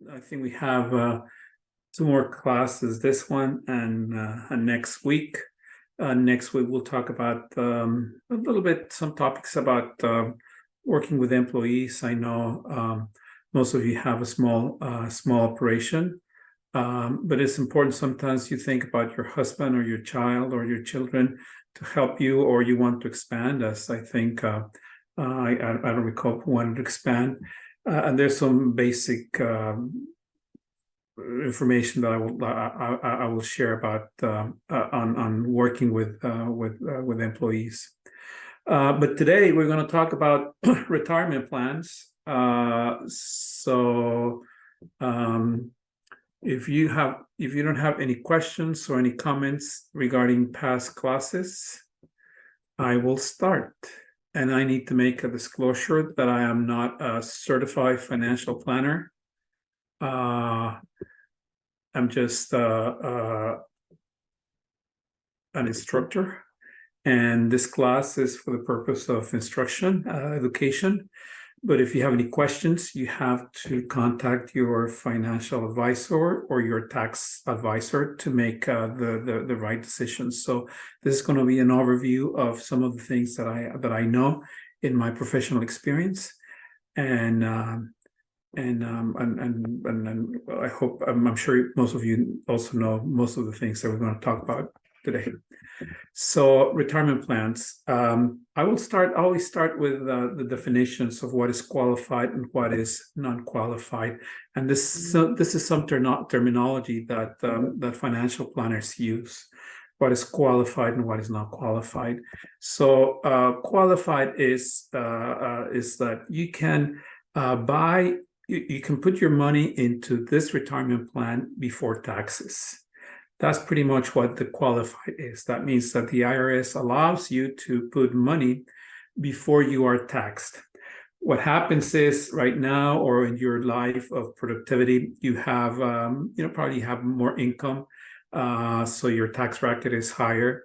I think we have two more classes, this one and next week. Next week, we'll talk about a little bit, some topics about working with employees. I know most of you have a small operation, but it's important sometimes you think about your husband or your child or your children to help you, or you want to expand, as I think I don't recall who wanted to expand. And there's some basic information that I will share about on working with employees. But today we're going to talk about retirement plans. If you don't have any questions or any comments regarding past classes, I will start. And I need to make a disclosure that I am not a certified financial planner. I'm just an instructor, and this class is for the purpose of instruction, education. But if you have any questions, you have to contact your financial advisor or your tax advisor to make the right decisions. So this is going to be an overview of some of the things that I know in my professional experience, and I hope I'm sure most of you also know most of the things that we're going to talk about today. So retirement plans. I always start with the definitions of what is qualified and what is non-qualified, and this is some terminology that that financial planners use. What is qualified and what is not qualified. So qualified is that you can buy. You can put your money into this retirement plan before taxes. That's pretty much what the qualified is. That means that the IRS allows you to put money before you are taxed. What happens is right now, or in your life of productivity, you have probably have more income, so your tax bracket is higher,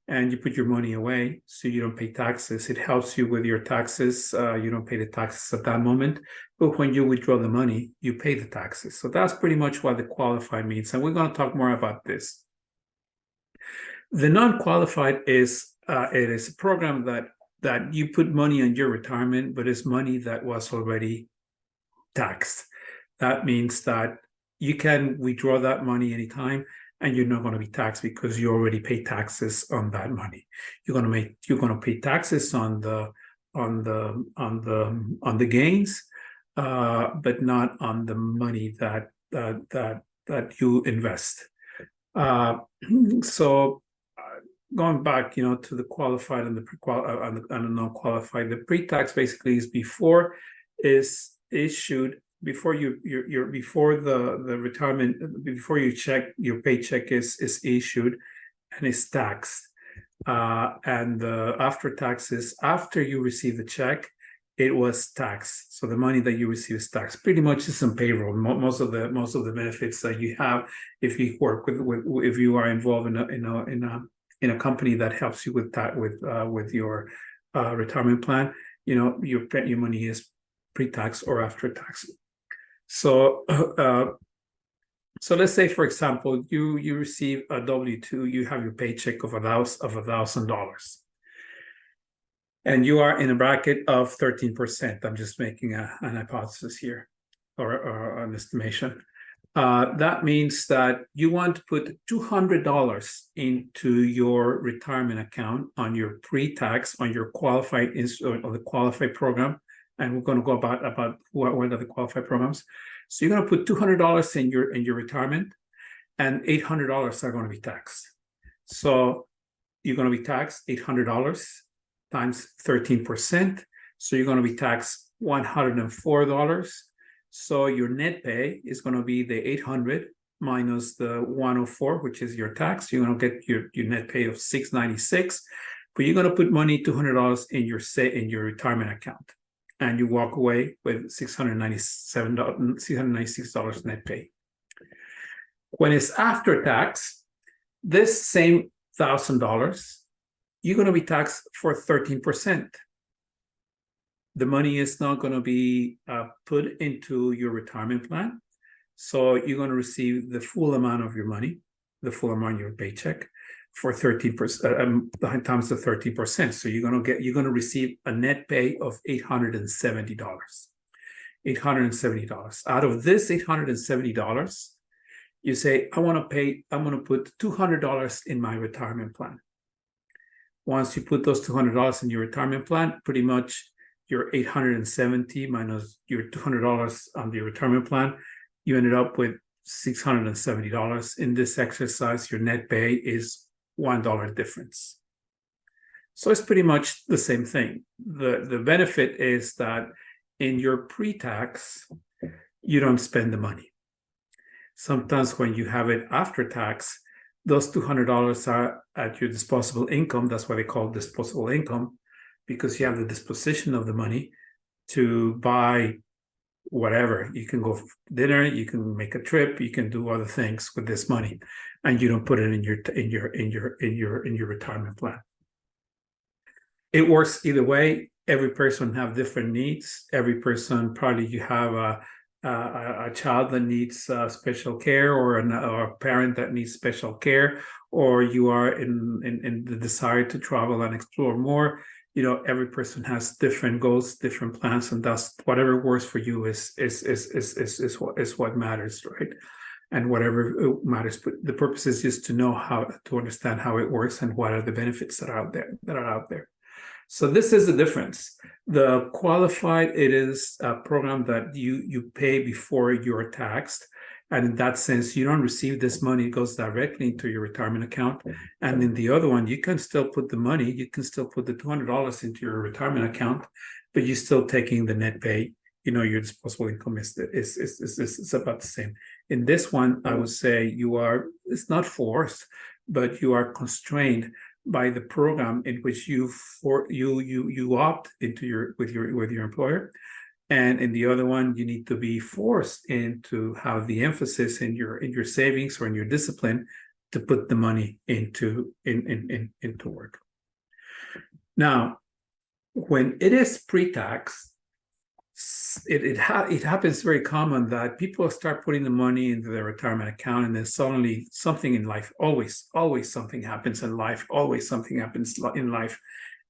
and you put your money away so you don't pay taxes. It helps you with your taxes. You don't pay the taxes at that moment, but when you withdraw the money, you pay the taxes. So that's pretty much what the qualified means, and we're going to talk more about this. The non-qualified is it is a program that you put money on your retirement, but it's money that was already taxed. That means that you can withdraw that money anytime, and you're not going to be taxed because you already pay taxes on that money. You're going to pay taxes on the gains, but not on the money that you invest. So going back, to the qualified and the non-qualified, the pre-tax basically is before is issued. Before before the retirement, before your paycheck is issued and is taxed, and after taxes, after you receive the check, it was taxed. So the money that you receive is taxed. Pretty much it's on payroll. Most of the benefits that you have if you work if you are involved in a company that helps you with that with your retirement plan, your money is pre-tax or after tax. So let's say, for example, you receive a W-2, you have your paycheck of $1,000, and you are in a bracket of 13%. I'm just making an hypothesis here, or an estimation. That means that you want to put $200 into your retirement account on your pre-tax, on your qualified or the qualified program. And we're going to go about what are the qualified programs. So you're going to put $200 in your retirement, and $800 are going to be taxed. So you're going to be taxed $800 times 13%. So you're going to be taxed $104. So your net pay is going to be the 800 minus the 104, which is your tax. You're going to get your net pay of $696, but you're going to put money $200 in your retirement account, and you walk away with $696 net pay. When it's after tax, this same $1,000, you're going to be taxed for 13%. The money is not going to be put into your retirement plan. So you're going to receive the full amount of your money, the full amount of your paycheck for 13% times the 13%. So you're going to receive a net pay of $870. $870. Out of this $870, you say, I'm going to put $200 in my retirement plan. Once you put those $200 in your retirement plan, pretty much your $870 minus your $200 on the retirement plan, you ended up with $670. In this exercise, your net pay is $1 difference. So it's pretty much the same thing. The benefit is that in your pre-tax, you don't spend the money. Sometimes when you have it after tax, those $200 are at your disposable income. That's why they call it disposable income, because you have the disposition of the money to buy whatever. You can go for dinner, you can make a trip, you can do other things with this money, and you don't put it in your retirement plan. It works either way. Every person have different needs. Every person, probably you have a child that needs special care, or a parent that needs special care, or you are in the desire to travel and explore more. Every person has different goals, different plans, and that's whatever works for you is what matters, right? And whatever matters, but the purpose is just to know how to understand how it works and what are the benefits that are out there. So this is the difference. The qualified, it is a program that you pay before you're taxed. And in that sense, you don't receive this money, it goes directly into your retirement account. And in the other one, you can still put the money, you can still put the $200 into your retirement account, but you're still taking the net pay. Your disposable income is about the same. In this one, I would say it's not forced, but you are constrained by the program in which you opt into with your employer. And in the other one, you need to be forced into have the emphasis in your savings or in your discipline to put the money into work. Now, when it is pre-tax, it happens very common that people start putting the money into their retirement account, and then suddenly something in life, always something happens in life,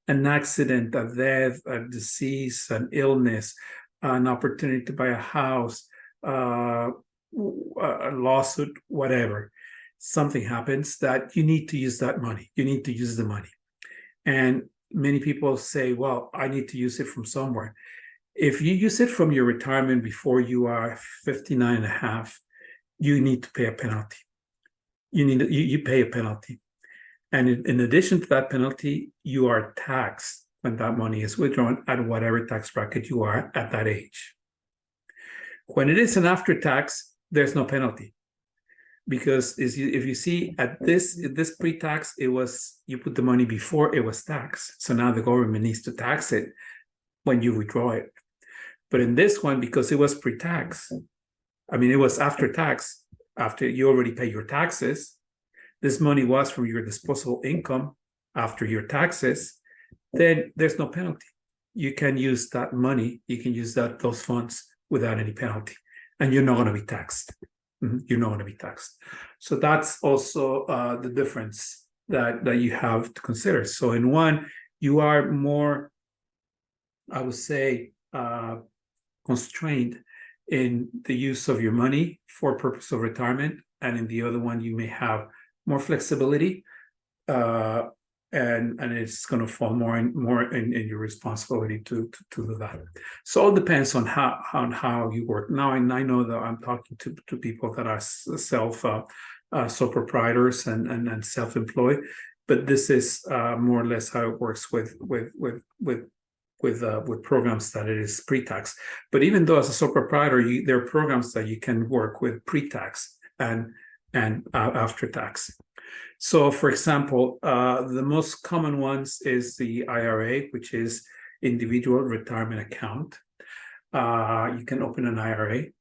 an accident, a death, a disease, an illness, an opportunity to buy a house, a lawsuit, whatever. Something happens that you need to use that money. You need to use the money. And many people say, well, I need to use it from somewhere. If you use it from your retirement before you are 59 and a half, you need to pay a penalty. You pay a penalty. And in addition to that penalty, you are taxed when that money is withdrawn at whatever tax bracket you are at that age. When it is an after tax, there's no penalty. Because if you see at this pre-tax, you put the money before it was taxed. So now the government needs to tax it when you withdraw it. But in this one, because it was pre-tax, it was after tax, after you already pay your taxes, this money was from your disposable income after your taxes, then there's no penalty. You can use that money, you can use those funds without any penalty, and you're not going to be taxed. You're not going to be taxed. So that's also the difference that you have to consider. So in one, you are more, I would say, constrained in the use of your money for purpose of retirement, and in the other one, you may have more flexibility, and it's going to fall more in your responsibility to do that. So it depends on how you work. Now, and I know that I'm talking to people that are sole proprietors and self-employed, but this is more or less how it works with programs that it is pre-tax. But even though as a sole proprietor, there are programs that you can work with pre-tax and after tax. So, for example, the most common ones is the IRA, which is individual retirement account. You can open an IRA,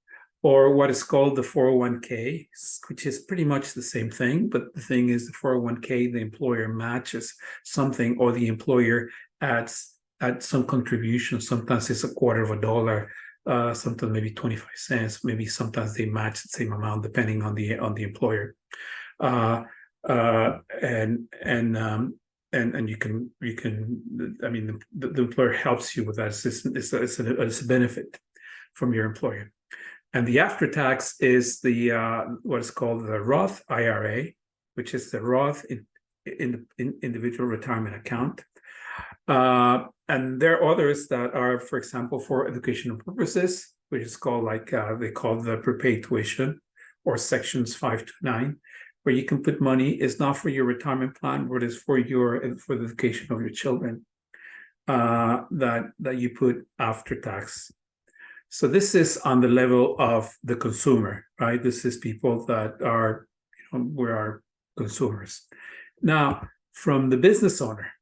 or what is called the 401k, which is pretty much the same thing. But the thing is, the 401k, the employer matches something, or the employer adds some contribution. Sometimes it's $0.25 sometimes maybe 25 cents, maybe sometimes they match the same amount depending on the employer. Uh, and you can I mean the employer helps you with that assistance. It's a benefit from your employer. And the after tax is the what is called the Roth IRA, which is the Roth individual retirement account. And there are others that are, for example, for educational purposes, which is called they call the prepaid tuition, or sections 5 to 9, where you can put money. It's not for your retirement plan, but it's for the education of your children, that you put after tax. So this is on the level of the consumer, right? This is people that are, we are consumers. Now, from the business owner,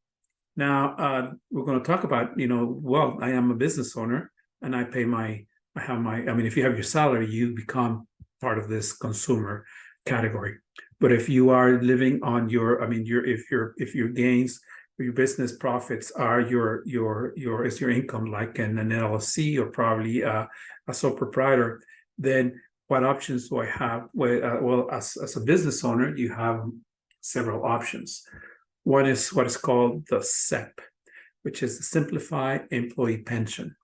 we're going to talk about, well, I am a business owner and I mean, if you have your salary, you become part of this consumer category. But if you are living on if your gains or your business profits are your income, like in an LLC or probably a sole proprietor, then what options do I have? Well, as a business owner, you have several options. One is what is called the SEP, which is the Simplified Employee Pension.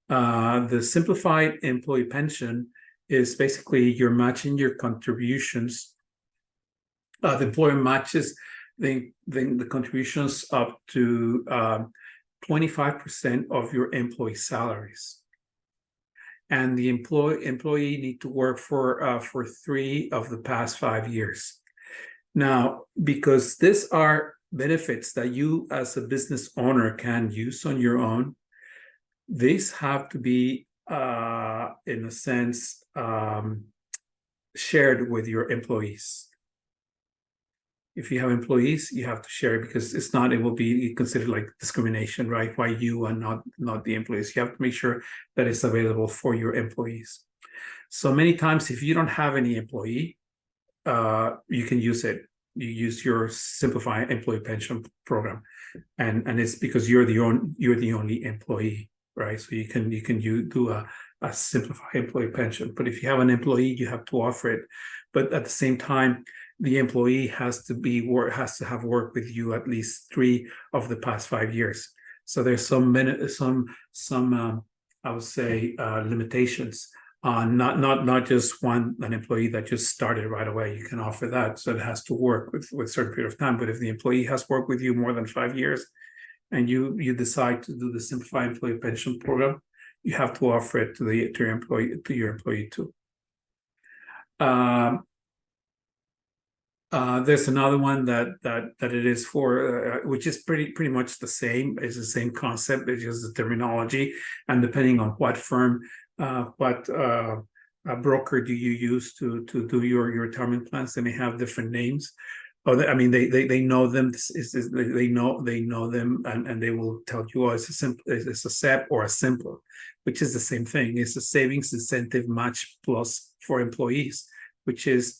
The Simplified Employee Pension is basically you're matching your contributions. The employer matches the contributions up to 25% of your employee salaries. And the employee need to work for 3 of the past 5 years. Now, because these are benefits that you as a business owner can use on your own, these have to be, in a sense, shared with your employees. If you have employees, you have to share, because it will be considered like discrimination, right? Why you and not the employees? You have to make sure that it's available for your employees. So many times, if you don't have any employee, you can use it. You use your Simplified Employee Pension program, and it's because you're the only employee, right? So you can do a Simplified Employee Pension. But if you have an employee, you have to offer it. But at the same time, the employee has to have worked with you at least 3 of the past 5 years. So there's some I would say limitations. Not just an employee that just started right away. You can offer that, so it has to work with a certain period of time. But if the employee has worked with you more than 5 years, and you decide to do the Simplified Employee Pension program, you have to offer it to your employee too. There's another one that it is for, which is pretty much the same. It's the same concept. It's just the terminology, and depending on what firm, what broker do you use to do your retirement plans, they may have different names. They know them. They know them, and they will tell you, it's a SEP or a simple, which is the same thing. It's a savings incentive match plus for employees, which is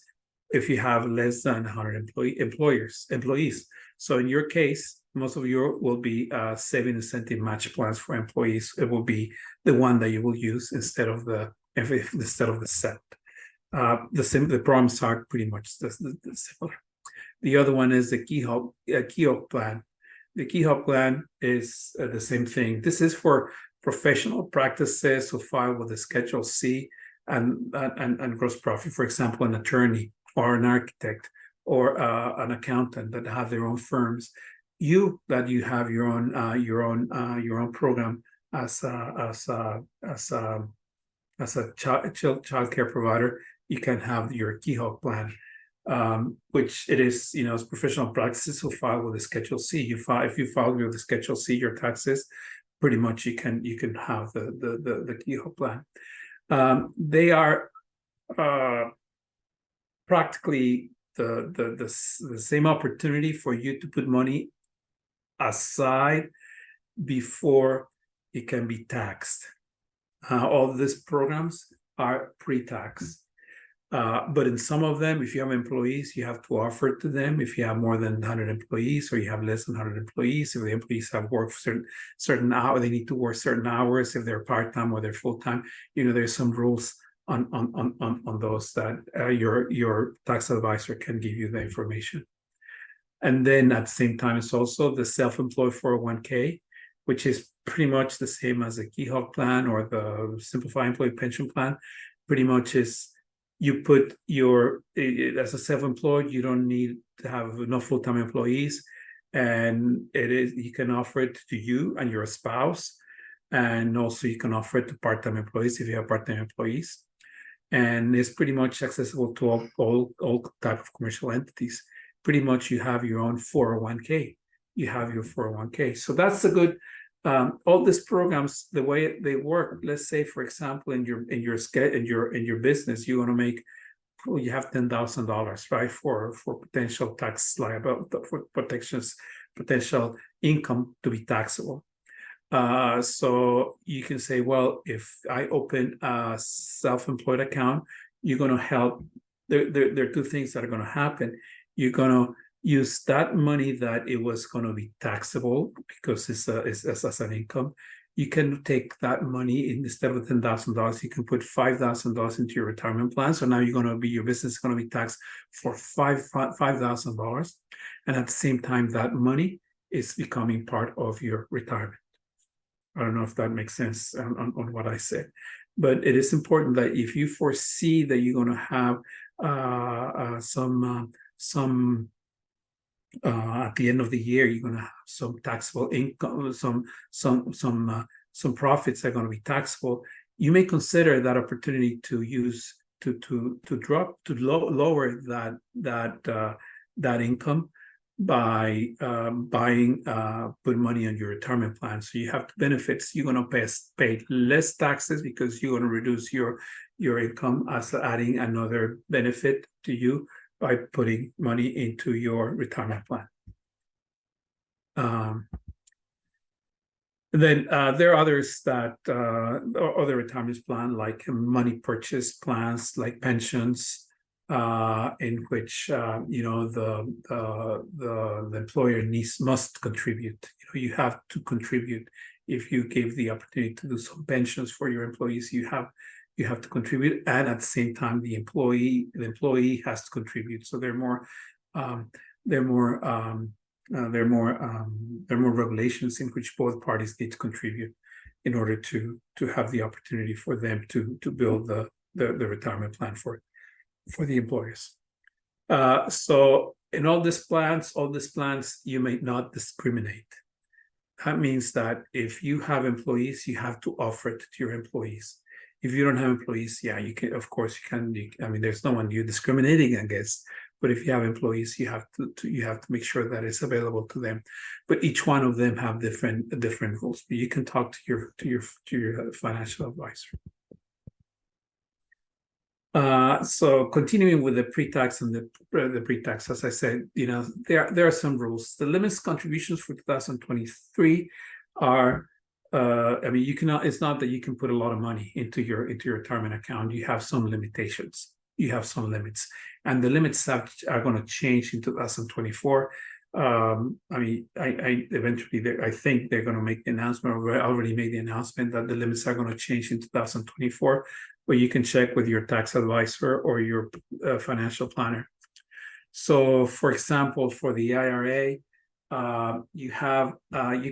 if you have less than 100 employees. So in your case, most of your will be saving incentive match plans for employees. It will be the one that you will use instead of the SEP. The problems are pretty much similar. The other one is the KeyHope plan. The KeyHope plan is the same thing. This is for professional practices who file with the Schedule C and gross profit. For example, an attorney or an architect or an accountant that have their own firms. You have your own program as a childcare provider. You can have your KeyHope plan, which it is, it's professional practices who file with the Schedule C. If you file with the Schedule C, your taxes, pretty much you can have the KeyHope plan. They are practically the same opportunity for you to put money aside before it can be taxed. All these programs are pre-tax. But in some of them, if you have employees, you have to offer it to them. If you have more than 100 employees or you have less than 100 employees, if the employees have worked certain hours, they need to work certain hours. If they're part-time or they're full-time, there's some rules on those that your tax advisor can give you the information. And then at the same time, it's also the self-employed 401k, which is pretty much the same as the Keyhawk plan or the Simplified Employee Pension Plan. Pretty much is you put as a self-employed, you don't need to have enough full-time employees, and you can offer it to you and your spouse, and also you can offer it to part-time employees if you have part-time employees, and it's pretty much accessible to all type of commercial entities. Pretty much you have your own 401k. You have your 401k. So that's a good. All these programs, the way they work. Let's say, for example, in your business, you want to make. You have $10,000, right, for potential tax liability, for potential income to be taxable. So you can say, well, if I open a self-employed account, you're going to help. There are two things that are going to happen. You're going to use that money that it was going to be taxable because it's as an income. You can take that money instead of $10,000. You can put $5,000 into your retirement plan. So now your business is going to be taxed for $5,000, and at the same time, that money is becoming part of your retirement. I don't know if that makes sense on what I said, but it is important that if you foresee that you're going to have some at the end of the year, you're going to have some taxable income, some profits that are going to be taxable. You may consider that opportunity to use to lower that income by put money on your retirement plan. So you have benefits. You're going to pay less taxes because you're going to reduce your income as adding another benefit to you by putting money into your retirement plan. Then there are others that other retirement plan, like money purchase plans, like pensions, in which the employer must contribute. You have to contribute. If you give the opportunity to do some pensions for your employees, you have to contribute, and at the same time, the employee has to contribute. So there are more regulations in which both parties need to contribute in order to have the opportunity for them to build the retirement plan for the employers. So in all these plans, you may not discriminate. That means that if you have employees, you have to offer it to your employees. If you don't have employees, yeah, you can. Of course, you can. I mean, there's no one you're discriminating against. But if you have employees, you have to make sure that it's available to them. But each one of them have different rules. But you can talk to your financial advisor. So continuing with the pre-tax and the pre-tax, as I said, there are some rules. The limits contributions for 2023 are. I mean, you cannot. It's not that you can put a lot of money into your retirement account. You have some limitations. You have some limits, and the limits are going to change in 2024. I mean, I think they're going to make the announcement, or already made the announcement that the limits are going to change in 2024. But you can check with your tax advisor or your financial planner. So, for example, for the IRA, you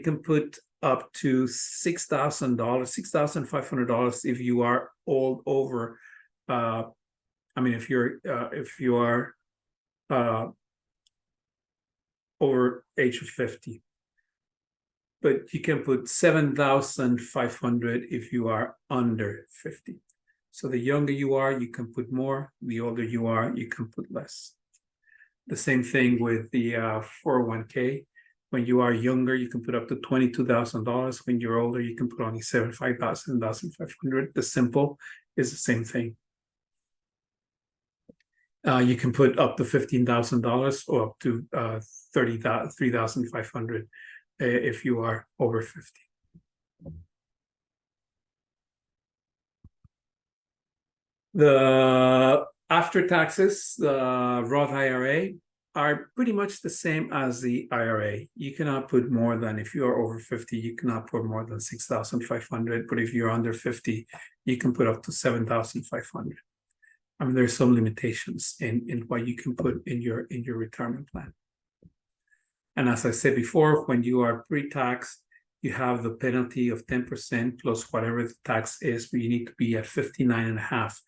can put up to $6,000, $6,500 if you are all over. I mean, if you are over age of 50, but you can put 7,500 if you are under 50. So the younger you are, you can put more. The older you are, you can put less. The same thing with the 401k. When you are younger, you can put up to $22,000. When you're older, you can put only $7,500. The simple is the same thing. You can put up to $15,000 or up to $3,500 if you are over 50. The After taxes, the Roth IRA are pretty much the same as the IRA. You cannot put more than, if you are over 50, you cannot put more than 6,500. But if you're under 50, you can put up to 7,500. I mean, there's some limitations in what you can put in your retirement plan. And as I said before, when you are pre-tax, you have the penalty of 10% plus whatever the tax is, but you need to be at 59.5.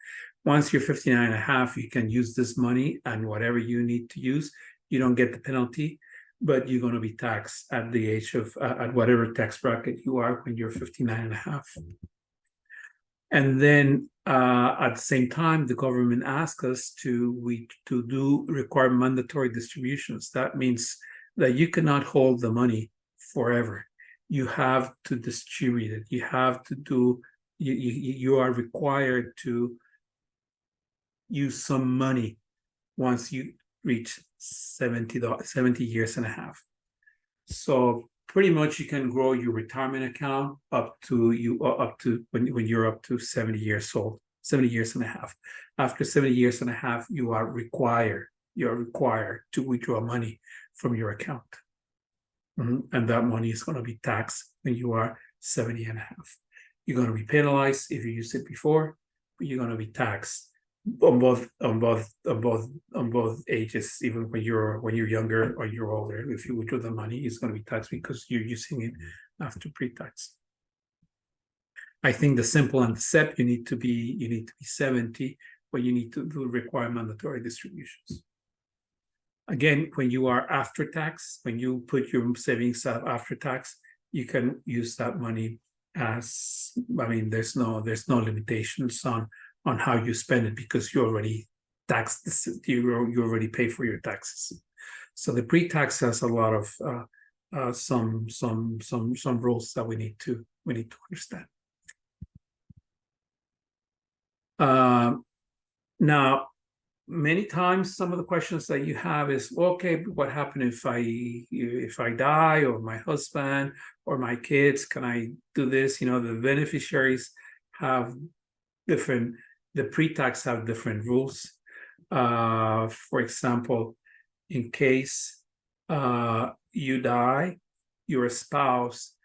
Once you're 59.5, you can use this money and whatever you need to use. You don't get the penalty, but you're going to be taxed at the age of, at whatever tax bracket you are when you're 59.5. And then at the same time, the government asks us to do require mandatory distributions. That means that you cannot hold the money forever. You have to distribute it. You have to do, you are required to use some money once you reach 70 years and a half. So pretty much you can grow your retirement account up to when you're up to 70 years old, 70 years and a half. After 70 years and a half, you're required to withdraw money from your account. And that money is going to be taxed when you are 70 and a half. You're going to be penalized if you used it before, but you're going to be taxed on both ages, even when you're younger or you're older. If you withdraw the money, it's going to be taxed because you're using it after pre-tax. I think the simple and the SEP, you need to be 70, but you need to require mandatory distributions. Again, when you are after tax, when you put your savings up after tax, you can use that money as, I mean, there's no limitations on how you spend it because you already taxed, you already pay for your taxes. So the pre-tax has a lot of some rules that we need to understand. Now, many times, some of the questions that you have is, okay, what happens if I die, or my husband or my kids? Can I do this? You know, the beneficiaries have different, the pre-tax have different rules. For example, in case you die, your spouse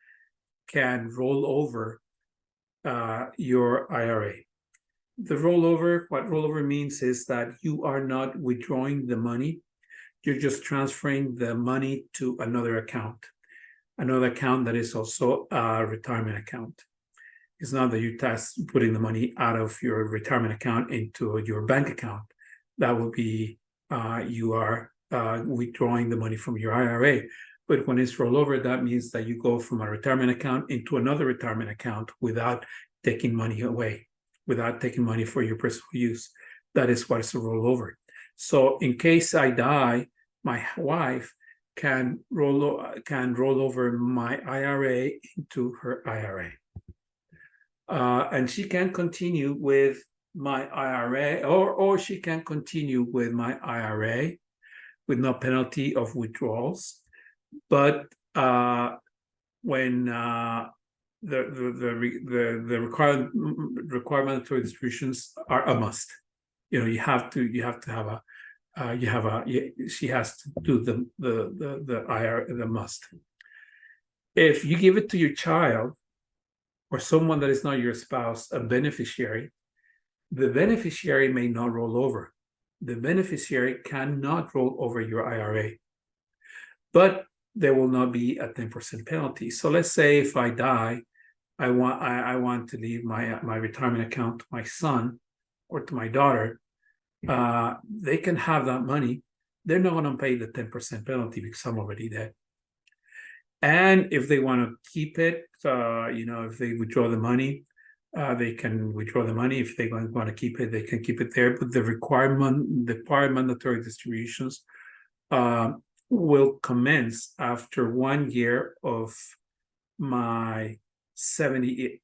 can roll over your IRA. The rollover, what rollover means is that you are not withdrawing the money. You're just transferring the money to another account that is also a retirement account. It's not that you're putting the money out of your retirement account into your bank account. That will be, you are withdrawing the money from your IRA. But when it's rollover, that means that you go from a retirement account into another retirement account without taking money away, without taking money for your personal use. That is what is a rollover. So in case I die, my wife can roll over my IRA into her IRA. And she can continue with my IRA, or she can continue with my IRA with no penalty of withdrawals. But when the required mandatory distributions are a must. You know, you have to have she has to do the IRA, the must. If you give it to your child or someone that is not your spouse, a beneficiary, the beneficiary may not roll over. The beneficiary cannot roll over your IRA, but there will not be a 10% penalty. So let's say if I die, I want to leave my retirement account to my son or to my daughter. They can have that money. They're not going to pay the 10% penalty because I'm already dead. And if they want to keep it, if they withdraw the money, they can withdraw the money. If they want to keep it, they can keep it there. But the required mandatory distributions will commence after 1 year of my 70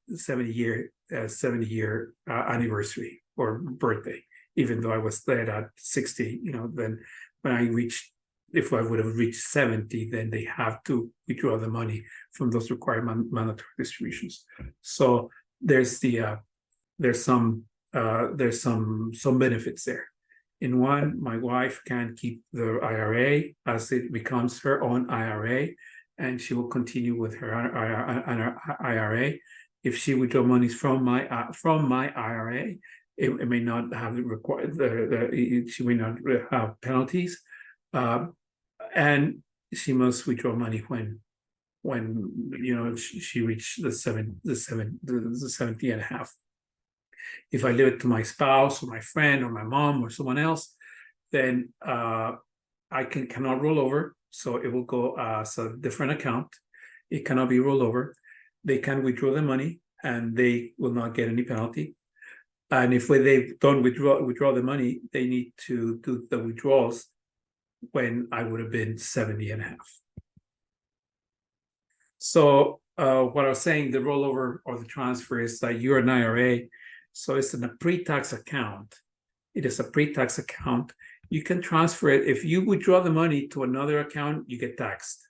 year anniversary or birthday. Even though I was dead at 60, then when if I would have reached 70, then they have to withdraw the money from those required mandatory distributions. So there's some benefits there. In one, my wife can keep the IRA as it becomes her own IRA, and she will continue with her IRA. If she withdraw monies from my IRA, it may not have required she may not have penalties, and she must withdraw money when she reached the 70 and a half. If I leave it to my spouse or my friend or my mom or someone else, then I cannot roll over. So it will go as a different account. It cannot be rolled over. They can withdraw the money and they will not get any penalty. And if they don't withdraw the money, they need to do the withdrawals when I would have been 70 and a half. So what I was saying, the rollover or the transfer is that you're an IRA, so it's in a pre-tax account. It is a pre-tax account. You can transfer it. If you withdraw the money to another account, you get taxed.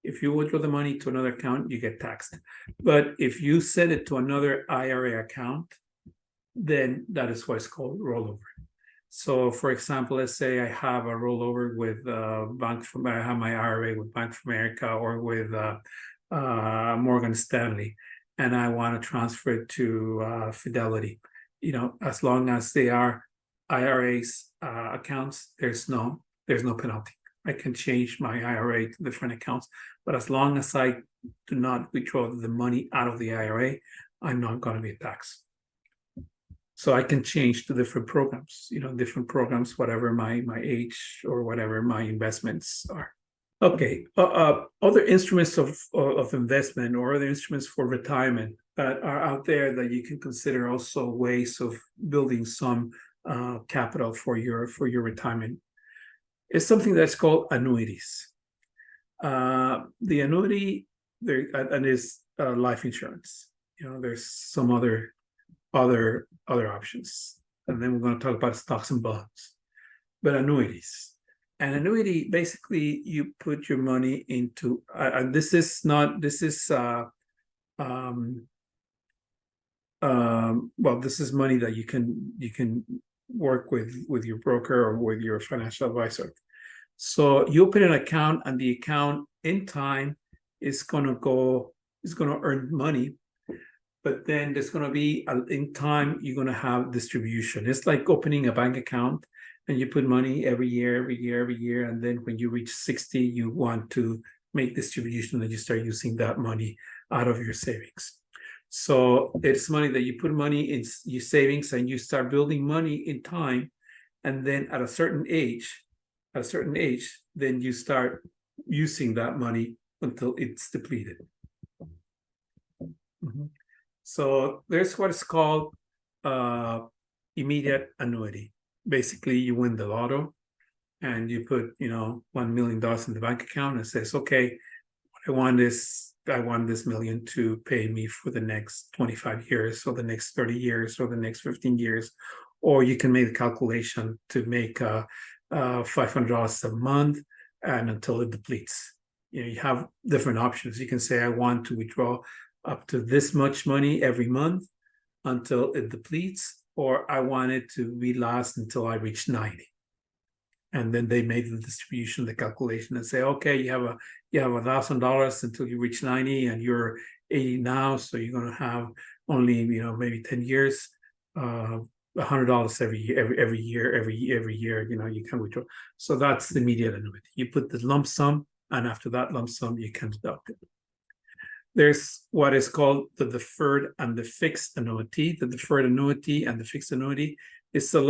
If you withdraw the money to another account, you get taxed. But if you set it to another IRA account, then that is what's called rollover. So, for example, let's say I have a rollover with I have my IRA with Bank of America or with Morgan Stanley, and I want to transfer it to Fidelity. As long as they are IRAs accounts, there's no penalty. I can change my IRA to different accounts, but as long as I do not withdraw the money out of the IRA, I'm not going to be taxed. So I can change to different programs, whatever my age or whatever my investments are. Okay, other instruments of investment or other instruments for retirement that are out there that you can consider also ways of building some capital for your retirement is something that's called annuities. The annuity and is life insurance. There's some other options, and then we're going to talk about stocks and bonds. But annuities. An annuity, basically, you put your money into, this is money that you can work with your broker or with your financial advisor. So you open an account, and the account in time is going to earn money. But then there's going to be, in time, you're going to have distribution. It's like opening a bank account, and you put money every year. And then when you reach 60, you want to make distribution, and you start using that money out of your savings. So it's money that you put money in your savings, and you start building money in time. And then at a certain age, then you start using that money until it's depleted. Mm-hmm. So there's what is called immediate annuity. Basically, you win the lotto and you put, $1 million in the bank account, and says, okay, I want this million to pay me for the next 25 years or the next 30 years or the next 15 years. Or you can make the calculation to make $500 a month and until it depletes. You have different options. You can say, I want to withdraw up to this much money every month until it depletes, or I want it to be last until I reach 90. And then they made the distribution, the calculation, and say, okay, you have $1,000 until you reach 90, and you're 80 now, so you're going to have only maybe 10 years, $100 every year. You can withdraw. So that's the immediate annuity. You put the lump sum, and after that lump sum, you can deduct it. There's what is called the deferred and the fixed annuity. The deferred annuity and the fixed annuity is the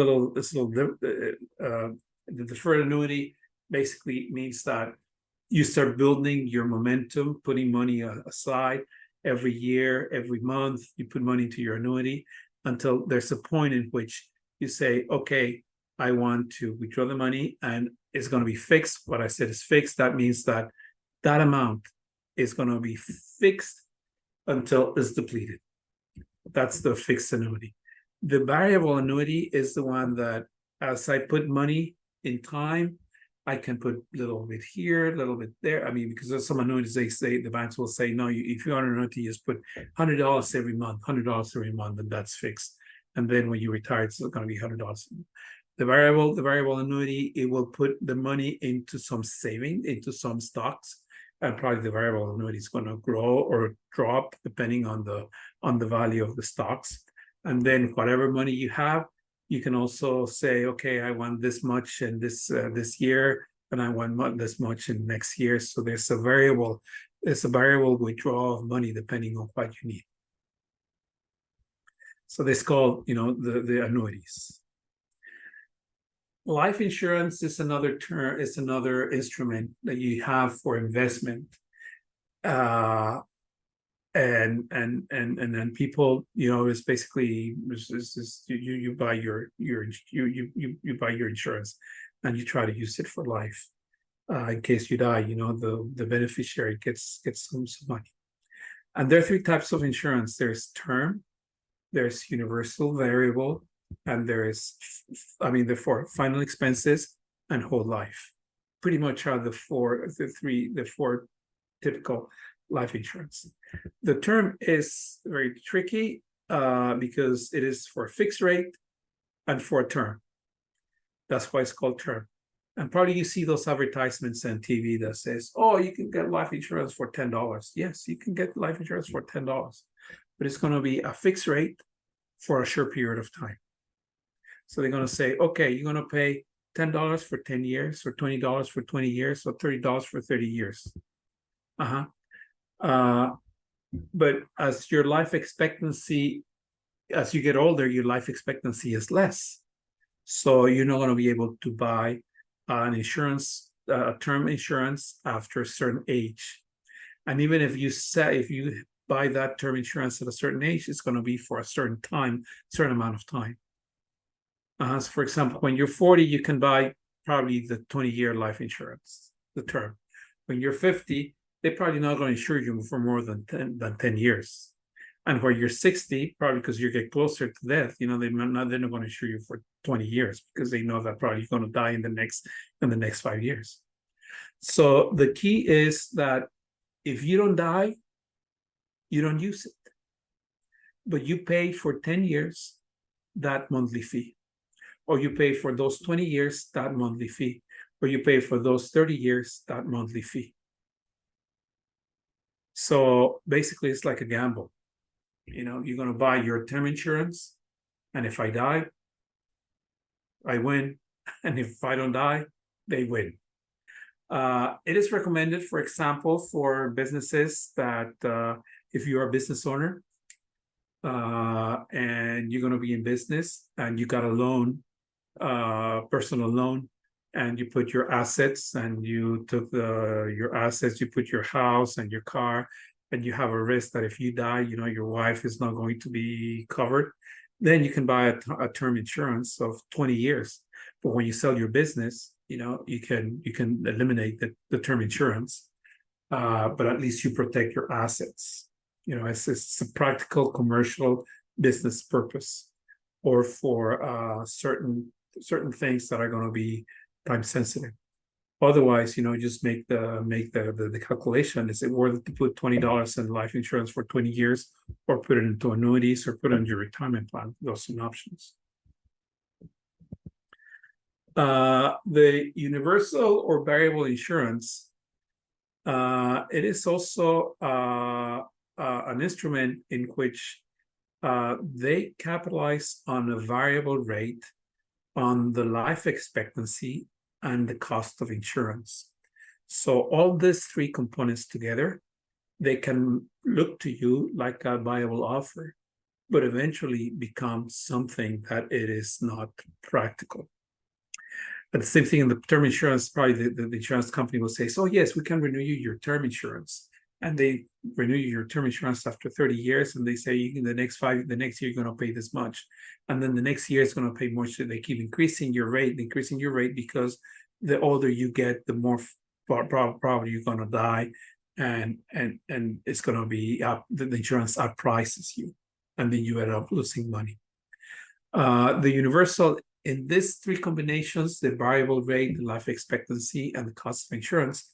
deferred annuity basically means that you start building your momentum, putting money aside every year, every month. You put money into your annuity until there's a point in which you say, okay, I want to withdraw the money, and it's going to be fixed. What I said is fixed. That means that amount is going to be fixed until it's depleted. That's the fixed annuity. The variable annuity is the one that, as I put money in time, I can put a little bit here, a little bit there. I mean, because there's some annuities, the banks will say, no, if you're on an annuity, you just put $100 every month, and that's fixed. And then when you retire, it's going to be $100. The variable annuity, it will put the money into some saving, into some stocks, and probably the variable annuity is going to grow or drop depending on the value of the stocks. And then whatever money you have, you can also say, okay, I want this much in this year, and I want this much in next year. So there's a variable withdrawal of money depending on what you need. So this called, the annuities. Life insurance is another term, it's another instrument that you have for investment. And then people, it's basically you buy your you buy your insurance and you try to use it for life. In case you die, the beneficiary gets some money. And there are three types of insurance. There's term, there's universal variable, and the four final expenses and whole life. Pretty much are the four typical life insurance. The term is very tricky because it is for a fixed rate and for a term. That's why it's called term. And probably you see those advertisements on TV that says, oh, you can get life insurance for $10. Yes, you can get life insurance for $10, but it's going to be a fixed rate for a short period of time. So they're going to say, okay, you're going to pay $10 for 10 years, or $20 for 20 years, or $30 for 30 years. But as your life expectancy, as you get older, your life expectancy is less. So you're not going to be able to buy an insurance, term insurance after a certain age. And even if you buy that term insurance at a certain age, it's going to be for a certain amount of time. So for example, when you're 40, you can buy probably the 20-year life insurance, the term. When you're 50, they're probably not going to insure you for more than 10 years. And where you're 60, probably because you get closer to death, they're not going to insure you for 20 years because they know that probably you're going to die in the next 5 years. So the key is that if you don't die, you don't use it. But you pay for 10 years that monthly fee. Or you pay for those 20 years that monthly fee. Or you pay for those 30 years that monthly fee. So basically, it's like a gamble. You're going to buy your term insurance, and if I die, I win. And if I don't die, they win. It is recommended, for example, for businesses that if you're a business owner and you're going to be in business and you got a loan, personal loan, and you put your assets and you took your assets, you put your house and your car, and you have a risk that if you die, your wife is not going to be covered, then you can buy a term insurance of 20 years. But when you sell your business, you can eliminate the term insurance, but at least you protect your assets. It's a practical commercial business purpose, or for certain things that are going to be time sensitive. Otherwise, just make the calculation. Is it worth it to put $20 in life insurance for 20 years, or put it into annuities, or put it in your retirement plan? Those are options. The universal or variable insurance, it is also an instrument in which they capitalize on a variable rate on the life expectancy and the cost of insurance. So all these three components together, they can look to you like a viable offer, but eventually become something that it is not practical. But the same thing in the term insurance, probably the insurance company will say, so yes, we can renew you your term insurance. And they renew your term insurance after 30 years, and they say in the next year you're going to pay this much, and then the next year it's going to pay more. So they keep increasing your rate, because the older you get, the more probably you're going to die, and it's going to be up. The insurance outprices you, and then you end up losing money. The universal, in these three combinations, the variable rate, the life expectancy, and the cost of insurance,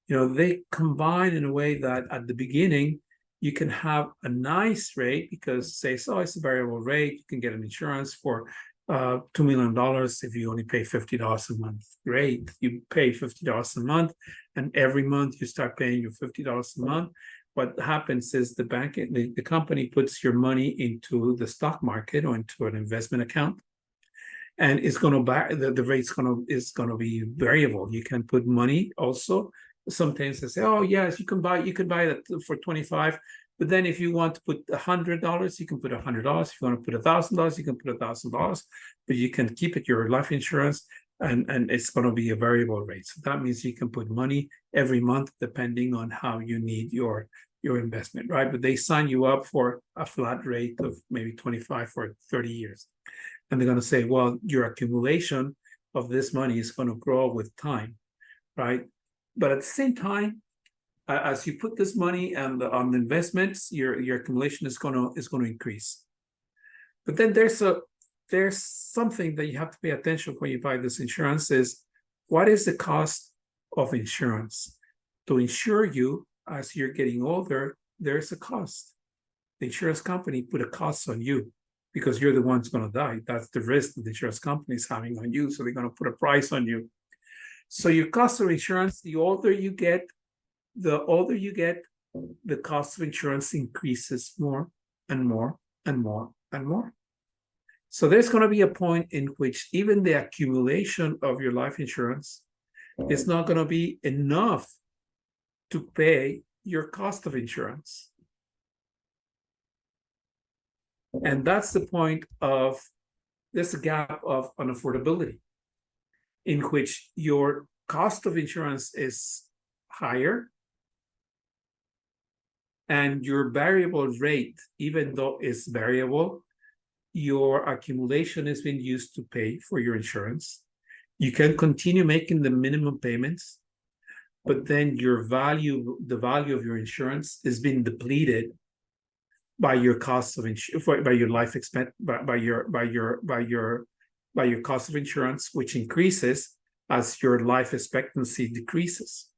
they combine in a way that at the beginning, you can have a nice rate because it's a variable rate. You can get an insurance for $2 million if you only pay $50 a month. Great. You pay $50 a month, and every month you start paying your $50 a month. What happens is the company puts your money into the stock market or into an investment account, and it's going to buy the rate's is going to be variable. You can put money also. Sometimes they say, oh yes, you can buy that for 25. But then if you want to put $100, you can put $100. If you want to put $1,000, you can put $1,000. But you can keep it your life insurance, and it's going to be a variable rate. So that means you can put money every month depending on how you need your investment, right? But they sign you up for a flat rate of maybe 25 for 30 years. And they're going to say, well, your accumulation of this money is going to grow with time, right? But at the same time, as you put this money on the investments, your accumulation is going to increase. But then there's something that you have to pay attention when you buy this insurance is, what is the cost of insurance? To insure you as you're getting older, there's a cost. The insurance company put a cost on you because you're the one who's going to die. That's the risk that the insurance company is having on you. So they're going to put a price on you. So your cost of insurance, the older you get, the cost of insurance increases more and more and more and more. So there's going to be a point in which even the accumulation of your life insurance is not going to be enough to pay your cost of insurance. And that's the point of this gap of unaffordability, in which your cost of insurance is higher and your variable rate, even though it's variable, your accumulation is being used to pay for your insurance. You can continue making the minimum payments, but then the value of your insurance is being depleted by your cost of insurance, by your life expense, by your cost of insurance, which increases as your life expectancy decreases.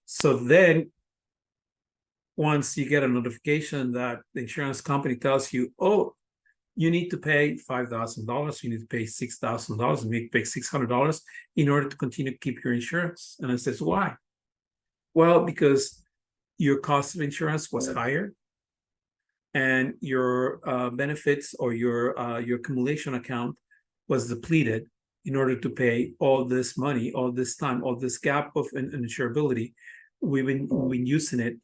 So then, once you get a notification that the insurance company tells you, oh, you need to pay $5,000, you need to pay $6,000, you need to pay $600 in order to continue to keep your insurance. And it says, why? Well, because your cost of insurance was higher, and your benefits or your accumulation account was depleted in order to pay all this money, all this time, all this gap of insurability. We've been using it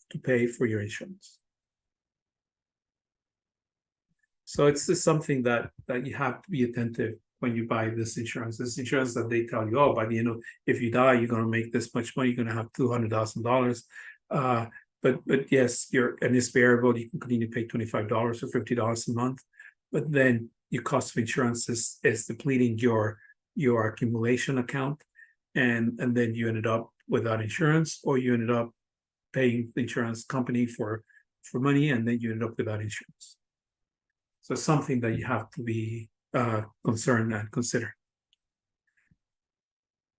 to pay for your insurance. So it's just something that you have to be attentive when you buy this insurance. This insurance that they tell you, oh, by the end of, if you die, you're going to make this much money, you're going to have $200,000. But yes, and it's variable. You can continue to pay $25 or $50 a month, but then your cost of insurance is depleting your accumulation account, and then you ended up without insurance, or you ended up paying the insurance company for money, and then you end up without insurance. So it's something that you have to be concerned and consider.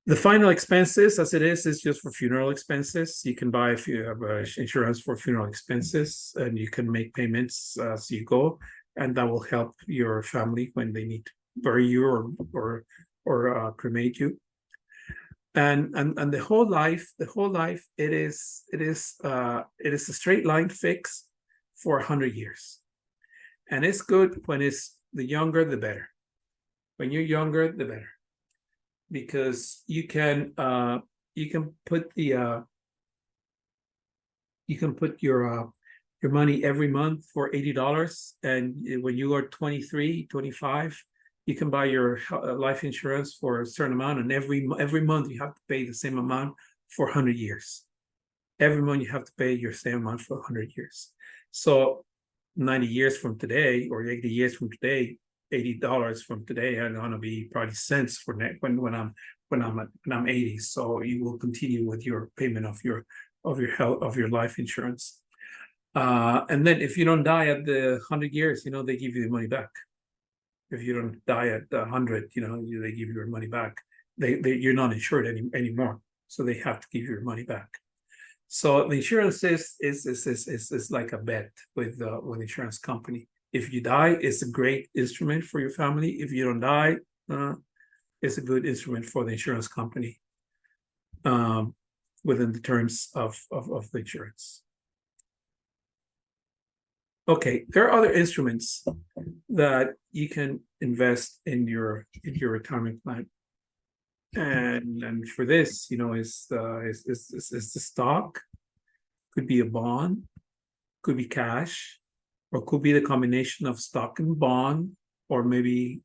The final expenses, as it is just for funeral expenses. You can buy, if you have insurance for funeral expenses, and you can make payments as you go, and that will help your family when they need to bury you or cremate you. And the whole life, it is a straight line fix for 100 years. And it's good when it's the younger, the better. When you're younger, the better, because you can put your money every month for $80, and when you are 23, 25, you can buy your life insurance for a certain amount, and every month you have to pay the same amount for 100 years. Every month you have to pay your same amount for 100 years. So 90 years from today, or 80 years from today, $80 from today, I'm gonna be probably cents for when I'm 80. So you will continue with your payment of your life insurance. And then if you don't die at the 100 years, they give you the money back. If you don't die at 100, they give you your money back. You're not insured anymore, so they have to give you your money back. So the insurance is like a bet with the insurance company. If you die, it's a great instrument for your family. If you don't die, it's a good instrument for the insurance company within the terms of the insurance. Okay, there are other instruments that you can invest in your retirement plan. And for this, is the stock, could be a bond, could be cash, or could be the combination of stock and bond, or maybe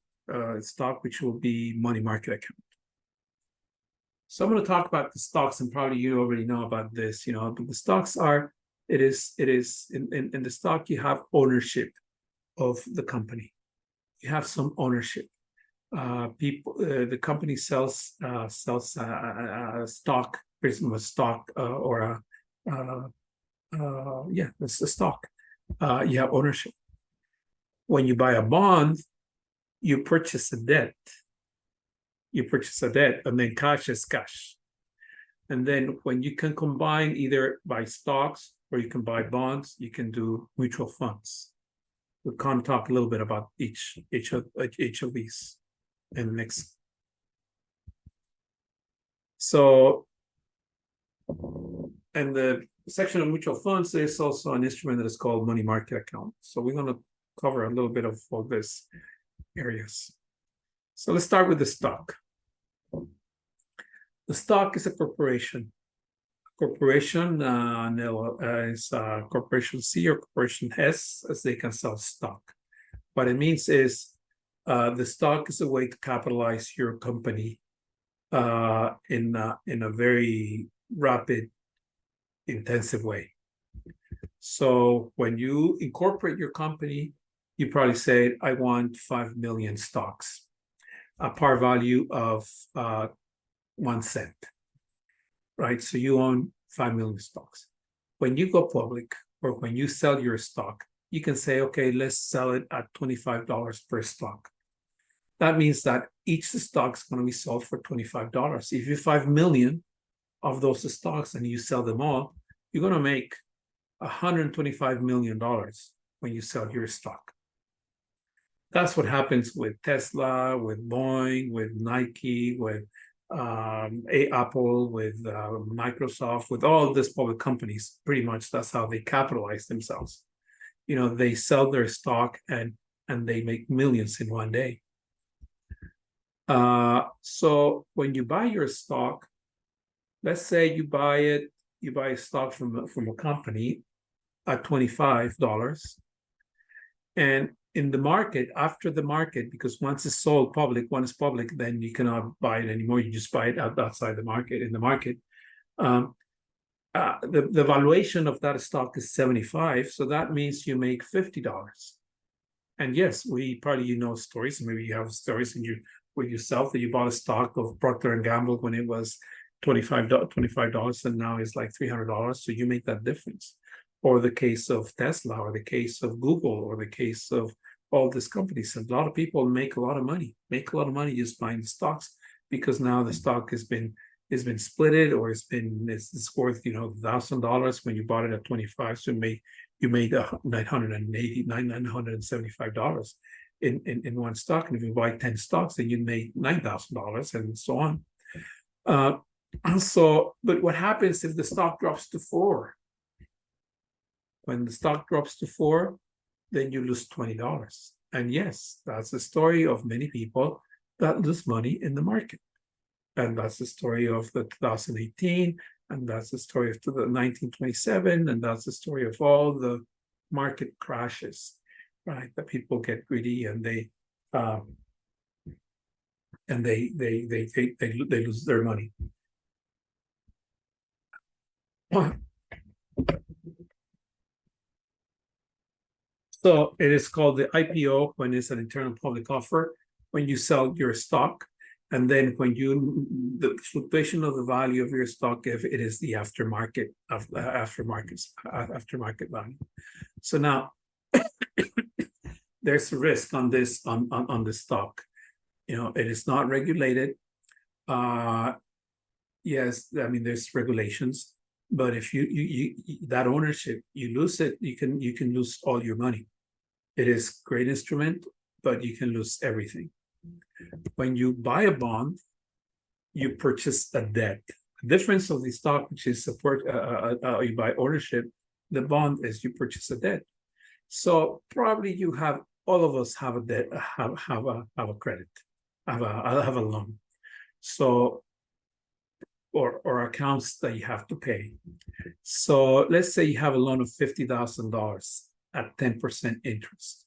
stock, which will be money market account. So I'm going to talk about the stocks, and probably you already know about this. The stocks are, it is in the stock, you have ownership of the company. You have some ownership. The company sells stock, basically a stock or it's a stock. You have ownership. When you buy a bond, you purchase a debt. And then cash is cash. And then when you can combine, either buy stocks or you can buy bonds, you can do mutual funds. We'll kind of talk a little bit about each of these in the next. So, in the section of mutual funds, there's also an instrument that is called money market account. So we're going to cover a little bit of all these areas. So let's start with the stock. The stock is a corporation. Corporation is Corporation C or Corporation S, as they can sell stock. What it means is the stock is a way to capitalize your company in a very rapid, intensive way. So when you incorporate your company, you probably say, I want 5 million stocks, a par value of 1 cent, right? So you own 5 million stocks. When you go public or when you sell your stock, you can say, okay, let's sell it at $25 per stock. That means that each stock is going to be sold for $25. If you have 5 million of those stocks and you sell them all, you're going to make $125 million when you sell your stock. That's what happens with Tesla, with Boeing, with Nike, with Apple, with Microsoft, with all these public companies. Pretty much that's how they capitalize themselves. They sell their stock and they make millions in one day. So when you buy your stock, let's say you buy a stock from a company at $25, and in the market, after the market, because once it's sold public, then you cannot buy it anymore. You just buy it outside the market. In the market, the valuation of that stock is $75, so that means you make $50. And yes, we probably stories. Maybe you have stories with yourself that you bought a stock of Procter & Gamble when it was $25, and now it's like $300. So you make that difference. Or the case of Tesla, or the case of Google, or the case of all these companies. A lot of people make a lot of money just buying the stocks, because now the stock has been splitted, or it's worth $1,000 when you bought it at 25. So you made $975 in one stock. And if you buy 10 stocks, then you made $9,000, and so on. But what happens if the stock drops to 4? When the stock drops to 4, then you lose $20. And yes, that's the story of many people that lose money in the market. And that's the story of the 2018, and that's the story of the 1927, and that's the story of all the market crashes, right? That people get greedy and they lose their money. So it is called the IPO when it's an internal public offer, when you sell your stock, and then when the fluctuation of the value of your stock, if it is the aftermarket value. So now there's a risk on this on the stock. It is not regulated. Yes, I mean there's regulations, but if you that ownership, you lose it, you can lose all your money. It is a great instrument, but you can lose everything. When you buy a bond, you purchase a debt. The difference of the stock, which is support, you buy ownership, the bond is you purchase a debt. So probably you have, all of us have a debt, have a credit, have a loan. So or accounts that you have to pay. So let's say you have a loan of $50,000 at 10% interest.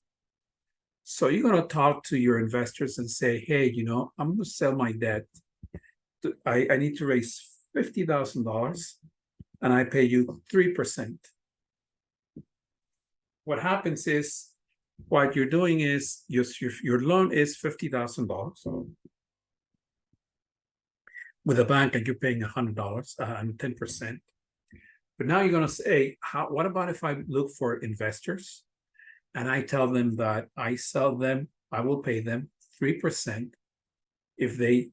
So you're going to talk to your investors and say, hey, I'm going to sell my debt. I need to raise $50,000 and I pay you 3%. What happens is, what you're doing is your loan is $50,000. So with a bank and you're paying $100 and 10%. But now you're going to say, what about if I look for investors and I tell them that I I will pay them 3% if they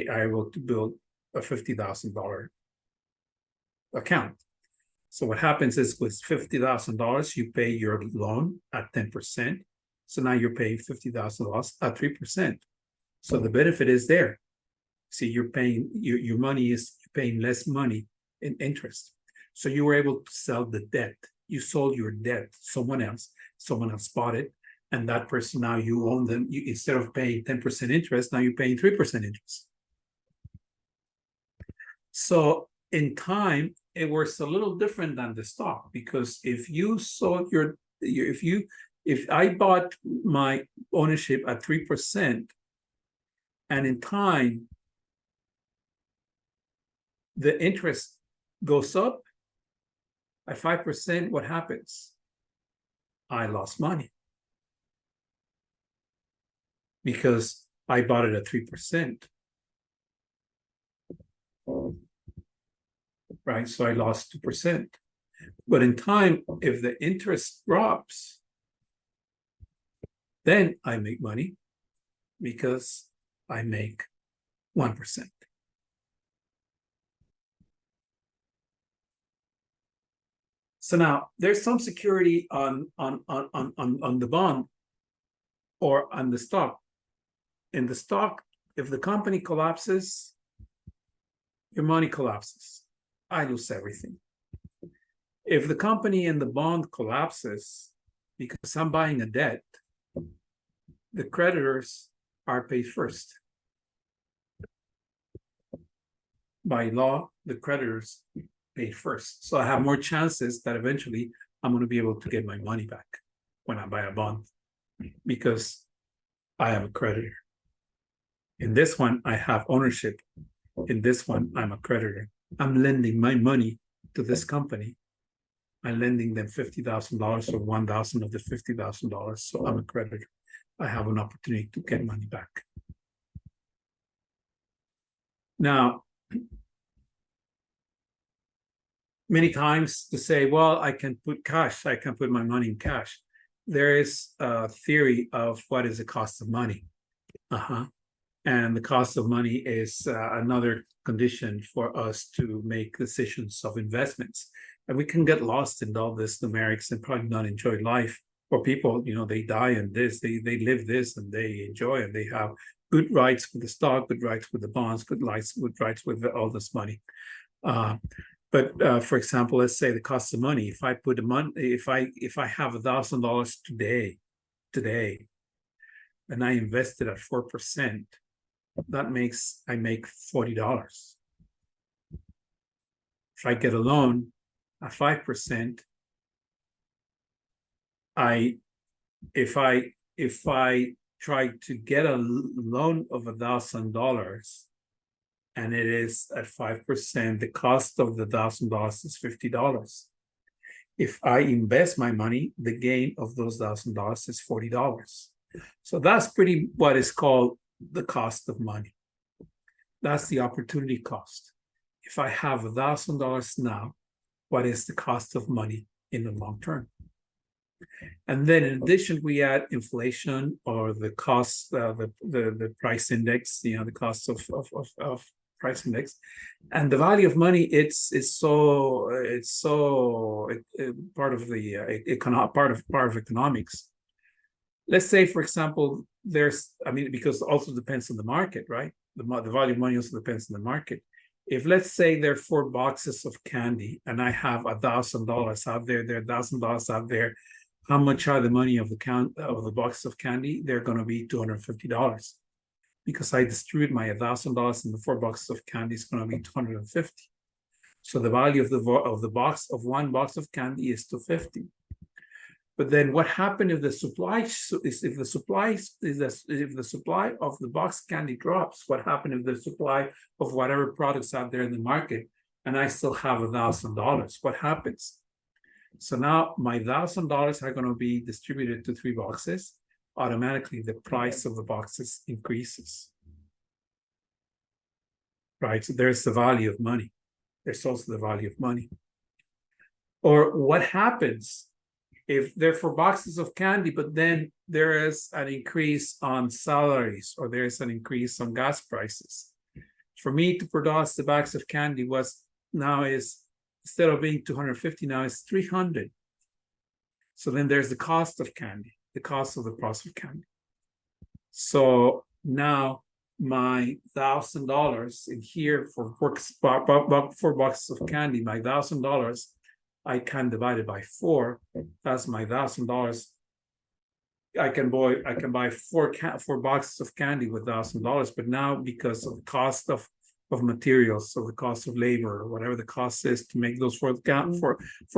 are able to build a $50,000 account. So what happens is, with $50,000, you pay your loan at 10%. So now you're paying $50,000 at 3%. So the benefit is there. See, you're paying your money is paying less money in interest. So you were able to sell the debt. You sold your debt to someone else bought it, and that person, now you own them. Instead of paying 10% interest, now you're paying 3% interest. So in time, it works a little different than the stock, because if you sold if I bought my ownership at 3%, and in time the interest goes up at 5%, what happens? I lost money because I bought it at 3%. Right? So I lost 2%. But in time, if the interest drops, then I make money because I make 1%. So now there's some security on the bond or on the stock. In the stock, if the company collapses, your money collapses. I lose everything. If the company and the bond collapses because I'm buying a debt, the creditors are paid first. By law, the creditors pay first. So I have more chances that eventually I'm going to be able to get my money back when I buy a bond, because I am a creditor. In this one, I have ownership. In this one, I'm a creditor. I'm lending my money to this company. I'm lending them $50,000 or 1,000 of the $50,000. So I'm a creditor. I have an opportunity to get money back. Now, many times to say, well, I can put my money in cash. There is a theory of what is the cost of money. And the cost of money is another condition for us to make decisions of investments. And we can get lost in all this numerics and probably not enjoy life. Or people, they die in this, they live this, and they enjoy, and they have good rights with the stock, good rights with the bonds, good rights with all this money. But for example, let's say the cost of money. If I put the money, if I have $1,000 today, and I invested at 4%, I make $40. If I get a loan at 5%, if I try to get a loan of $1,000 and it is at 5%, the cost of the $1,000 is $50. If I invest my money, the gain of those $1,000 is $40. So that's pretty what is called the cost of money. That's the opportunity cost. If I have $1,000 now, what is the cost of money in the long term? And then in addition, we add inflation, or the cost, the price index, the cost of price index, and the value of money it's part of the part of economics. Let's say, for example, because it also depends on the market, right? The value of money also depends on the market. If, let's say, there are 4 boxes of candy and I have $1,000 out there, $1,000 out there, how much are the money of the box of candy? They're going to be $250, because I distribute my $1,000 in the 4 boxes of candy is going to be $250. So the value of one box of candy is $250. But then what happened if the supply of the box candy drops? What happened if the supply of whatever products out there in the market and I still have $1,000? What happens? So now my $1,000 are going to be distributed to 3 boxes. Automatically, the price of the boxes increases. Right? So there's the value of money. There's also the value of money. Or what happens if there are 4 boxes of candy, but then there is an increase on salaries, or there is an increase on gas prices? For me to produce the bags of candy instead of being $250, now it's $300. So then there's the cost of candy, the cost of the process of candy. So now my $1,000 in here for 4 boxes of candy, my $1,000, I can divide it by 4. That's my $1,000. I can buy 4 boxes of candy with $1,000. But now, because of the cost of materials, so the cost of labor, or whatever the cost is to make those 4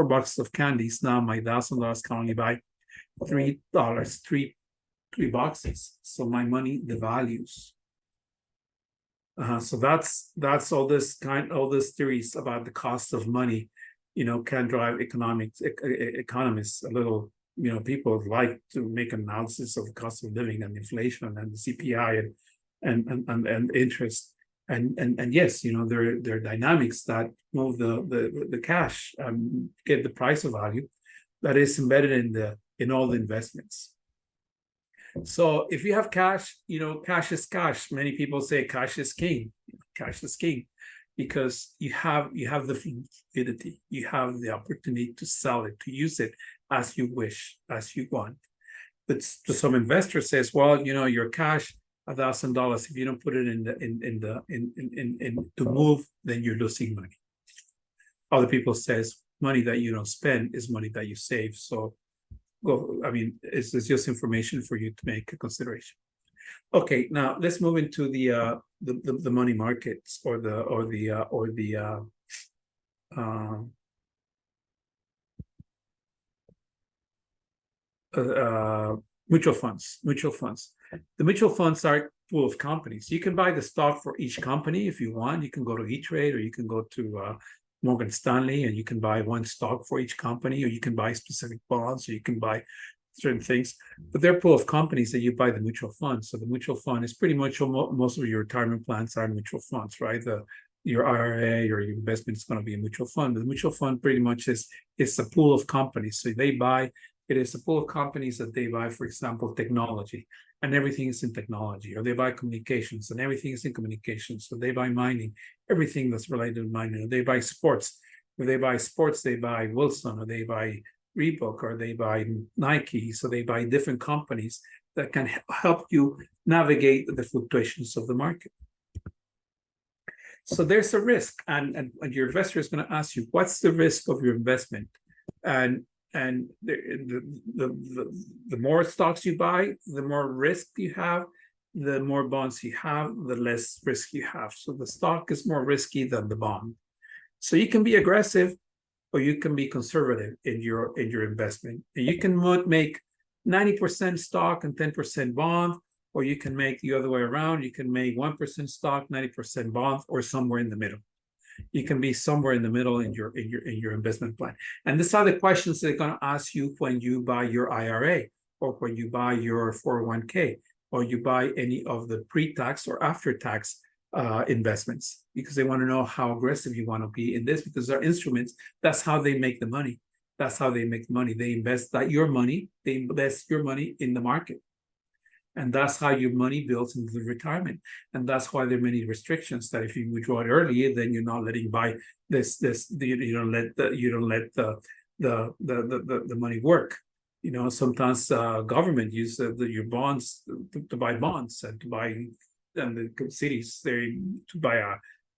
boxes of candies, now my $1,000 can only buy $3, 3 boxes. So my money devalues. So that's all this theories about the cost of money, can drive economists a little. People like to make analysis of the cost of living and inflation and the CPI and interest. And yes, there are dynamics that move the cash, get the price of value that is embedded in all the investments. So if you have cash, cash is cash. Many people say cash is king. Cash is king, because you have the fluidity, you have the opportunity to sell it, to use it as you wish, as you want. But to some investors says, well, your cash, $1,000, if you don't put it to move, then you're losing money. Other people says money that you don't spend is money that you save. So, it's just information for you to make a consideration. Okay, now let's move into the money markets or the mutual funds. The mutual funds are full of companies. You can buy the stock for each company if you want. You can go to E-Trade, or you can go to Morgan Stanley, and you can buy one stock for each company, or you can buy specific bonds, or you can buy certain things. But they're full of companies that you buy the mutual fund. So the mutual fund is pretty much most of your retirement plans are mutual funds, right? Your IRA or your investment is going to be a mutual fund. The mutual fund pretty much is a pool of companies. So it is a pool of companies that they buy, for example, technology, and everything is in technology, or they buy communications and everything is in communications. So they buy mining, everything that's related to mining. They buy sports. If they buy sports, they buy Wilson, or they buy Reebok, or they buy Nike. So they buy different companies that can help you navigate the fluctuations of the market. So there's a risk, and your investor is going to ask you, what's the risk of your investment? And the more stocks you buy, the more risk you have. The more bonds you have, the less risk you have. So the stock is more risky than the bond. So you can be aggressive, or you can be conservative in your investment. And you can make 90% stock and 10% bond, or you can make the other way around. You can make 1% stock, 90% bond, or somewhere in the middle. You can be somewhere in the middle in your investment plan. And these are the questions they're going to ask you when you buy your IRA, or when you buy your 401k, or you buy any of the pre-tax or after-tax investments, because they want to know how aggressive you want to be in this, because they're instruments. That's how they make the money. They invest your money in the market. And that's how your money builds into the retirement. And that's why there are many restrictions that if you withdraw it early, then you're not letting buy you don't let the money work. Sometimes government use your bonds to buy bonds and to buy and the cities they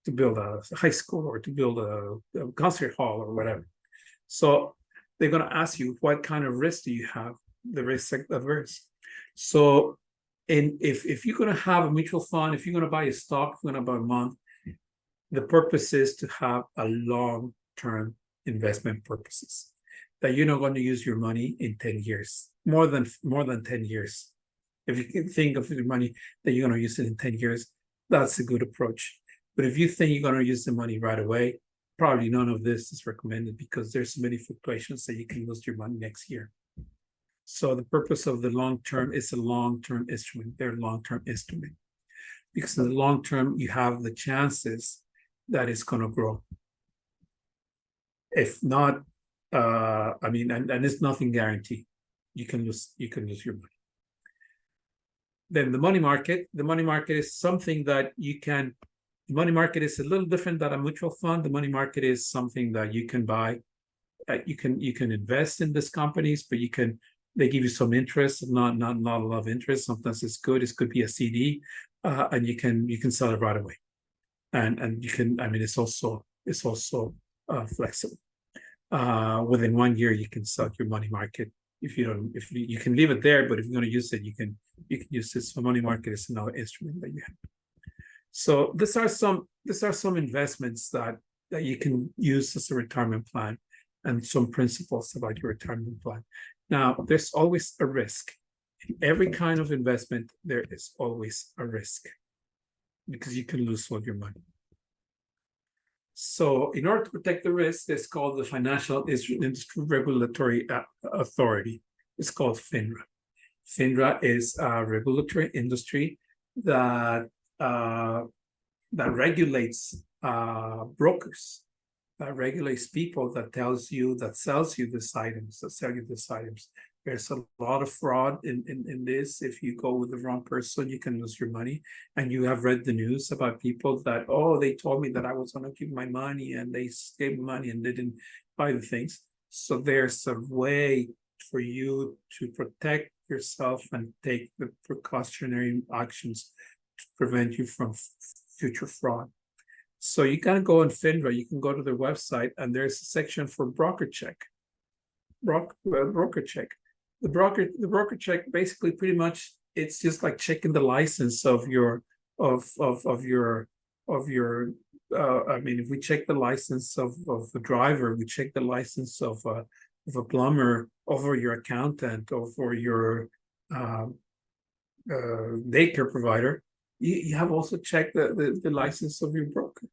to build a high school or to build a concert hall or whatever. So they're going to ask you what kind of risk do you have, the risk averse. So, and if you're going to have a mutual fund, if you're going to buy a stock, you're going to buy a month, the purpose is to have a long-term investment purposes, that you're not going to use your money in 10 years, more than 10 years. If you can think of your money that you're going to use it in 10 years, that's a good approach. But if you think you're going to use the money right away, probably none of this is recommended because there's so many fluctuations that you can lose your money next year. So the purpose of the long term is a long-term instrument. They're a long-term instrument because in the long term, you have the chances that it's going to grow. If not, and it's nothing guaranteed. You can lose your money. Then the money market is something that you can. The money market is a little different than a mutual fund. The money market is something that you can buy. You can invest in these companies, but they give you some interest, not a lot of interest. Sometimes it's good. It could be a CD, and you can sell it right away. And you can. It's also flexible. Within 1 year, you can sell your money market. If you can leave it there, but if you're going to use it, you can use this. The money market is another instrument that you have. So these are some investments that you can use as a retirement plan, and some principles about your retirement plan. Now, there's always a risk. In every kind of investment, there is always a risk because you can lose all your money. So in order to protect the risk, it's called the Financial Industry Regulatory Authority. It's called FINRA. FINRA is a regulatory industry that regulates brokers, that regulates people, that sells you these items. There's a lot of fraud in this. If you go with the wrong person, you can lose your money. And you have read the news about people that, they told me that I was going to give my money and they gave money and they didn't buy the things. So there's a way for you to protect yourself and take the precautionary actions to prevent you from future fraud. So you can go on FINRA, you can go to their website, and there's a section for broker check. Broker check. The broker check basically pretty much it's just like checking the license of your if we check the license of the driver, we check the license of a plumber, over your accountant, or for your daycare provider. You have also checked the license of your broker,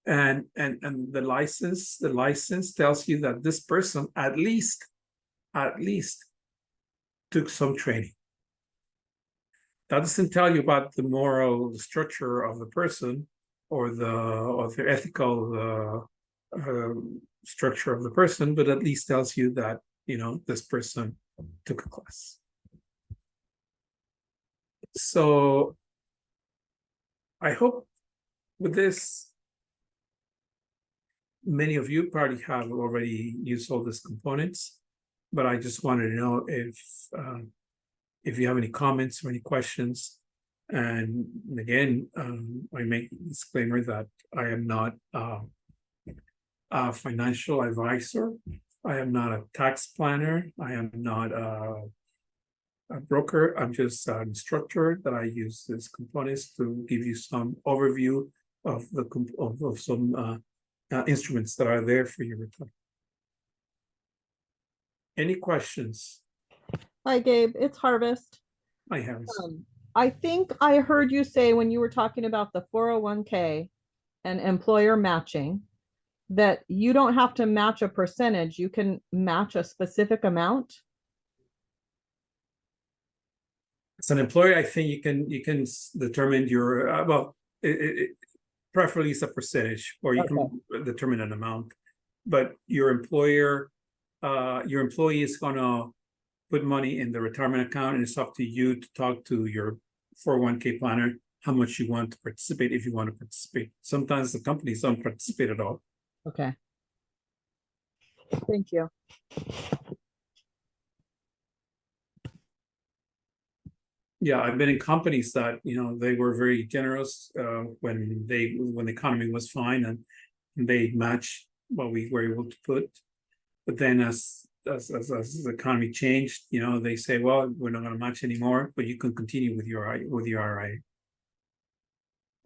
and the license tells you that this person at least took some training. That doesn't tell you about the moral structure of the person or the ethical structure of the person, but at least tells you that this person took a class. So I hope with this, many of you probably have already used all these components, but I just wanted to know if you have any comments or any questions. And again, I make a disclaimer that I am not a financial advisor. I am not a tax planner. I am not a broker. I'm just an instructor that I use these components to give you some overview of some instruments that are there for your return. Any questions? Hi, Gabe. It's Harvest. I have. I think I heard you say when you were talking about the 401k and employer matching that you don't have to match a percentage. You can match a specific amount. As an employer, I think you can determine your preferably it's a percentage, or you can determine an amount. But your employee is gonna put money in the retirement account, and it's up to you to talk to your 401k planner how much you want to participate, if you want to participate. Sometimes the companies don't participate at all. Okay. Thank you. Yeah, I've been in companies that, they were very generous when the economy was fine, and they matched what we were able to put. But then as the economy changed, they say, well, we're not going to match anymore, but you can continue with your RIA, with your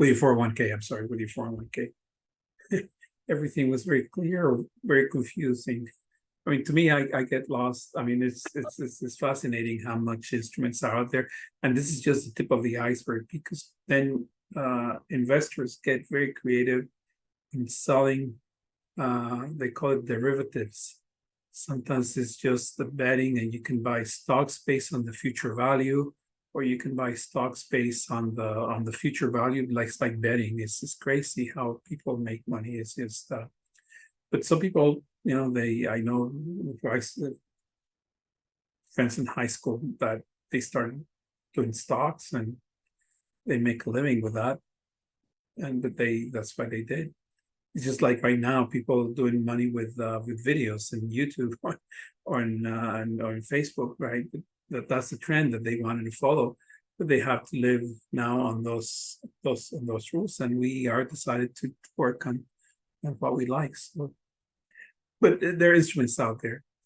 401k. I'm sorry, with your 401k. Everything was very clear, very confusing. I mean, to me, I get lost. I mean, it's fascinating how much instruments are out there, and this is just the tip of the iceberg, because then investors get very creative in selling. They call it derivatives. Sometimes it's just the betting, and you can buy stocks based on the future value, or you can buy stocks based on the future value. It's like betting. It's just crazy how people make money. It's just but some people, I know friends in high school that they started doing stocks, and they make a living with that. But that's why they did. It's just like right now, people doing money with videos and YouTube or on Facebook, right? That's the trend that they wanted to follow, but they have to live now on those rules, and we are decided to work on what we like. So, but there are instruments out there.